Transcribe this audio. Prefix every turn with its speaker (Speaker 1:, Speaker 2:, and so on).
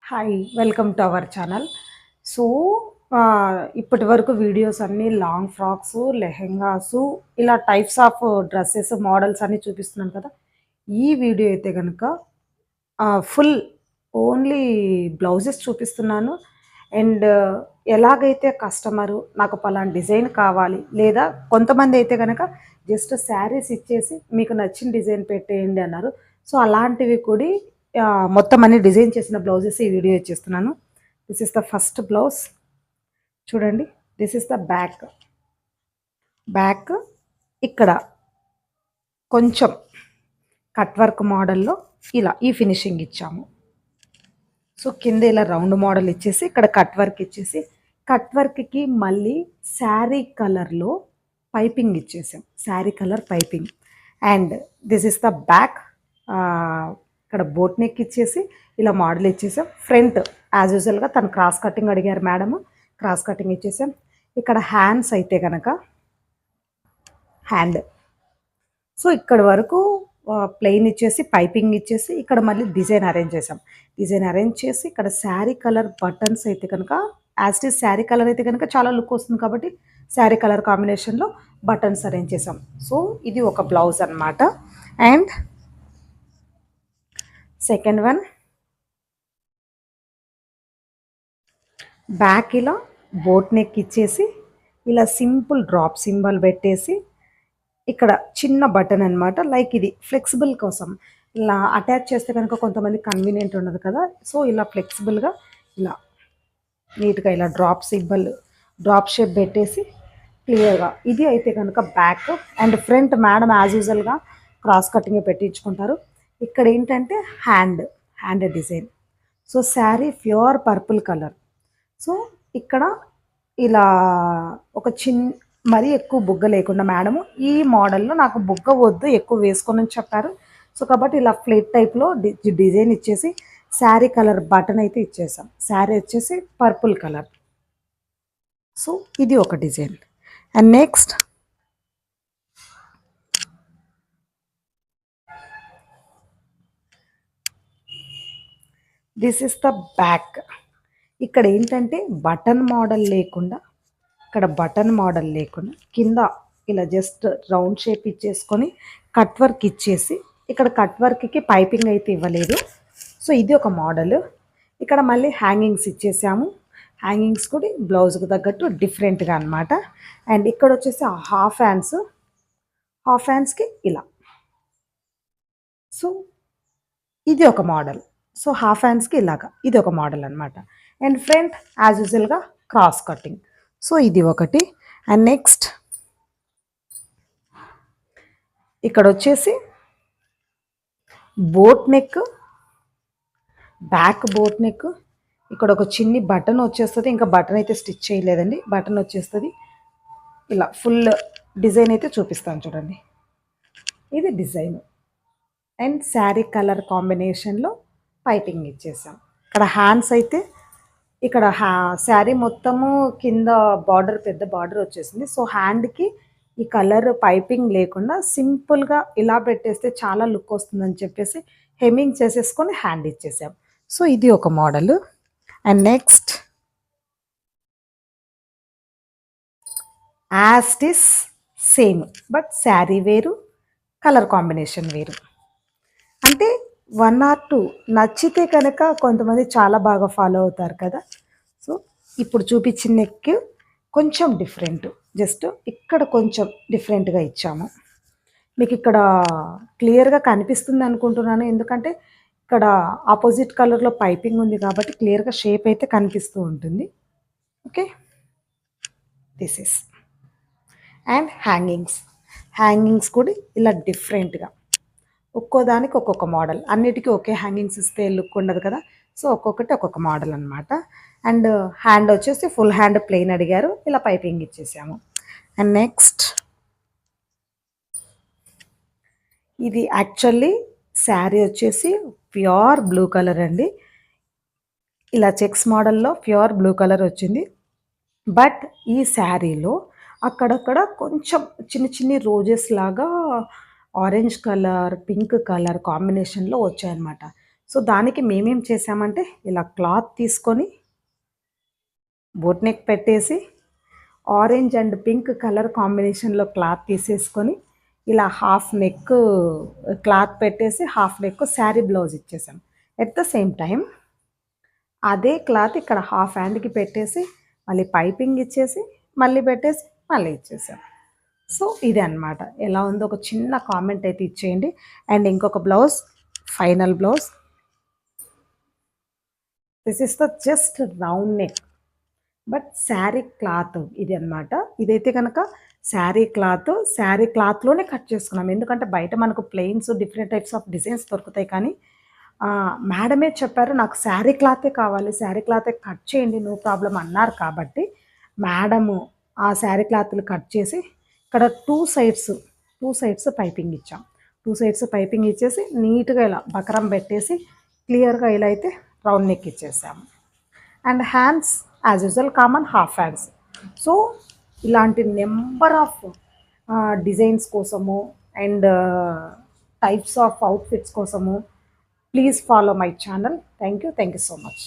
Speaker 1: Hi welcome to our channel. So ఇప్పటి వరకు videos అన్నీ లాంగ్ ఫ్రాక్స్, లెహెంగాసు ఇలా టైప్స్ ఆఫ్ డ్రెస్సెస్ మోడల్స్ అన్నీ చూపిస్తున్నాను కదా. ఈ వీడియో అయితే కనుక ఫుల్ ఓన్లీ బ్లౌజెస్ చూపిస్తున్నాను. అండ్ ఎలాగైతే కస్టమరు నాకు పలానా డిజైన్ కావాలి, లేదా కొంతమంది అయితే కనుక జస్ట్ శారీస్ ఇచ్చేసి మీకు నచ్చిన డిజైన్ పెట్టేయండి అన్నారు. సో అలాంటివి కూడా మొత్తం అన్ని డిజైన్ చేసిన బ్లౌజెస్ ఈ వీడియో ఇచ్చేస్తున్నాను. This is the first blouse చూడండి. దిస్ ఇస్ ద బ్యాక్ ఇక్కడ కొంచెం కట్ వర్క్ మోడల్లో ఇలా ఈ ఫినిషింగ్ ఇచ్చాము. సో కింద ఇలా రౌండ్ మోడల్ ఇచ్చేసి ఇక్కడ కట్ వర్క్ ఇచ్చేసి, కట్ వర్క్కి మళ్ళీ శారీ కలర్లో పైపింగ్ ఇచ్చేసాం, sari colour piping. And this is the back. ఇక్కడ బోట్ నెక్ ఇచ్చేసి ఇలా మోడల్ ఇచ్చేసాం. ఫ్రంట్ యాజ్ యూజువల్గా తను క్రాస్ కటింగ్ అడిగారు మేడము, క్రాస్ కటింగ్ ఇచ్చేసాం. ఇక్కడ హ్యాండ్స్ అయితే కనుక హ్యాండ్, సో ఇక్కడ వరకు ప్లెయిన్ ఇచ్చేసి పైపింగ్ ఇచ్చేసి ఇక్కడ మళ్ళీ డిజైన్ అరేంజ్ చేసాం. డిజైన్ అరేంజ్ చేసి ఇక్కడ శారీ కలర్ బటన్స్ అయితే కనుక as it is sari colour అయితే కనుక చాలా లుక్ వస్తుంది కాబట్టి శారీ కలర్ కాంబినేషన్లో బటన్స్ అరేంజ్ చేసాం. సో ఇది ఒక బ్లౌజ్ అన్నమాట. అండ్ సెకండ్ వన్ బ్యాక్ ఇలా బోట్ నెక్ ఇచ్చేసి ఇలా సింపుల్ డ్రాప్ సింబల్ పెట్టేసి ఇక్కడ చిన్న బటన్ అనమాట. లైక్ ఇది ఫ్లెక్సిబుల్ కోసం ఇలా అటాచ్ చేస్తే కనుక కొంతమంది కన్వీనియంట్ ఉండదు కదా. సో ఇలా ఫ్లెక్సిబుల్గా ఇలా నీట్గా ఇలా డ్రాప్ షేప్ పెట్టేసి క్లియర్గా ఇది అయితే కనుక back. And front madam as యూజువల్గా క్రాస్ కటింగ్ పెట్టించుకుంటారు. ఇక్కడ ఏంటంటే hand design. So sari pure purple colour. So ఇక్కడ ఇలా ఒక మరీ ఎక్కువ బుగ్గ లేకుండా మేడము ఈ మోడల్లో నాకు బుగ్గ వద్దు ఎక్కువ వేసుకొని చెప్పారు. సో కాబట్టి ఇలా ఫ్లేట్ టైప్లో డిజైన్ ఇచ్చేసి శారీ కలర్ బటన్ అయితే ఇచ్చేసాం. శారీ వచ్చేసి పర్పుల్ కలర్. సో ఇది ఒక design. And next this is the back. ఇక్కడ ఏంటంటే బటన్ మోడల్ లేకుండా కింద ఇలా జస్ట్ రౌండ్ షేప్ ఇచ్చేసుకొని కట్ వర్క్ ఇచ్చేసి ఇక్కడ కట్ వర్క్కి పైపింగ్ అయితే ఇవ్వలేదు. సో ఇది ఒక మోడల్. ఇక్కడ మళ్ళీ హ్యాంగింగ్స్ ఇచ్చేసాము. హ్యాంగింగ్స్ కూడా బ్లౌజ్కి తగ్గట్టు డిఫరెంట్గా అనమాట. అండ్ ఇక్కడ వచ్చేసి హాఫ్ హ్యాండ్స్కి ఇలా. సో ఇది ఒక మోడల్. సో హాఫ్ హ్యాండ్స్కి ఇలాగా ఇది ఒక మోడల్ అనమాట. అండ్ ఫ్రంట్ యాజ్ యూజువల్గా క్రాస్ కటింగ్. సో ఇది ఒకటి. అండ్ నెక్స్ట్ ఇక్కడ వచ్చేసి boat neck, back boat neck. ఇక్కడ ఒక చిన్ని బటన్ వచ్చేస్తుంది. ఇంకా బటన్ అయితే స్టిచ్ చేయలేదండి, బటన్ వచ్చేస్తుంది. ఇలా ఫుల్ డిజైన్ అయితే చూపిస్తాను చూడండి. ఇది డిజైన్. అండ్ శారీ కలర్ కాంబినేషన్లో పైపింగ్ ఇచ్చేసాం. ఇక్కడ హ్యాండ్స్ అయితే ఇక్కడ శారీ మొత్తము కింద బార్డర్ పెద్ద బార్డర్ వచ్చేసింది. సో హ్యాండ్కి ఈ కలర్ పైపింగ్ లేకుండా సింపుల్గా ఇలా పెట్టేస్తే చాలా లుక్ వస్తుందని చెప్పేసి హెమ్మింగ్ చేసేసుకొని హ్యాండ్ ఇచ్చేసాం. సో ఇది ఒక model. And next as it is same but sari వేరు, కలర్ కాంబినేషన్ వేరు. అంటే 1 or 2 నచ్చితే కనుక కొంతమంది చాలా బాగా ఫాలో అవుతారు కదా. సో ఇప్పుడు చూపించిన నెక్ కొంచెం డిఫరెంట్, జస్ట్ ఇక్కడ కొంచెం డిఫరెంట్గా ఇచ్చాము. మీకు ఇక్కడ క్లియర్గా కనిపిస్తుంది అనుకుంటున్నాను, ఎందుకంటే ఇక్కడ ఆపోజిట్ కలర్లో పైపింగ్ ఉంది కాబట్టి క్లియర్గా షేప్ అయితే కనిపిస్తూ ఉంటుంది. Okay, this is. And hangings కూడా ఇలా డిఫరెంట్గా ఒక్కోదానికి ఒక్కొక్క మోడల్. అన్నిటికీ ఒకే హ్యాంగింగ్స్ ఇస్తే లుక్ ఉండదు కదా. సో ఒక్కొక్కటి ఒక్కొక్క మోడల్ అనమాట. అండ్ హ్యాండ్ వచ్చేసి ఫుల్ హ్యాండ్ ప్లెయిన్ అడిగారు, ఇలా పైపింగ్ ఇచ్చేసాము. అండ్ నెక్స్ట్ ఇది యాక్చువల్లీ శారీ వచ్చేసి ప్యూర్ బ్లూ కలర్ అండి. ఇలా చెక్స్ మోడల్లో ప్యూర్ బ్లూ కలర్ వచ్చింది. బట్ ఈ శారీలో అక్కడక్కడ కొంచెం చిన్ని రోజెస్ లాగా ఆరెంజ్ కలర్, పింక్ కలర్ కాంబినేషన్లో వచ్చాయన్నమాట. సో దానికి మేమేం చేసామంటే ఇలా క్లాత్ తీసుకొని బోట్ నెక్ పెట్టేసి ఆరెంజ్ అండ్ పింక్ కలర్ కాంబినేషన్లో క్లాత్ తీసేసుకొని ఇలా హాఫ్ నెక్ క్లాత్ పెట్టేసి హాఫ్ నెక్ శారీ బ్లౌజ్ ఇచ్చేసాం. ఎట్ ద సేమ్ టైం అదే క్లాత్ ఇక్కడ హాఫ్ హ్యాండ్కి పెట్టేసి మళ్ళీ పైపింగ్ ఇచ్చేసి మళ్ళీ పెట్టేసి మళ్ళీ ఇచ్చేసాం. సో ఇది అన్నమాట. ఎలా ఉందో ఒక చిన్న కామెంట్ అయితే ఇచ్చేయండి. అండ్ ఇంకొక blouse, final blouse. This is the just round neck but sari cloth ఇది అనమాట. ఇదైతే కనుక శారీ క్లాత్లోనే కట్ చేసుకున్నాం. ఎందుకంటే బయట మనకు plains different types of designs దొరుకుతాయి, కానీ మేడమే చెప్పారు నాకు శారీ క్లాతే కావాలి, శారీ క్లాతే కట్ చేయండి, నో ప్రాబ్లం అన్నారు. కాబట్టి మేడము ఆ శారీ క్లాత్లు కట్ చేసి ఇక్కడ టూ సైడ్స్ పైపింగ్ ఇచ్చాం. టూ సైడ్స్ పైపింగ్ ఇచ్చేసి నీట్గా ఇలా బకరం పెట్టేసి క్లియర్గా ఇలా అయితే రౌండ్ నెక్ ఇచ్చేసాము. And hands as usual common half hands. So ఇలాంటి నెంబర్ ఆఫ్ డిజైన్స్ కోసము అండ్ టైప్స్ ఆఫ్ అవుట్ఫిట్స్ కోసము please follow my channel. Thank you so much.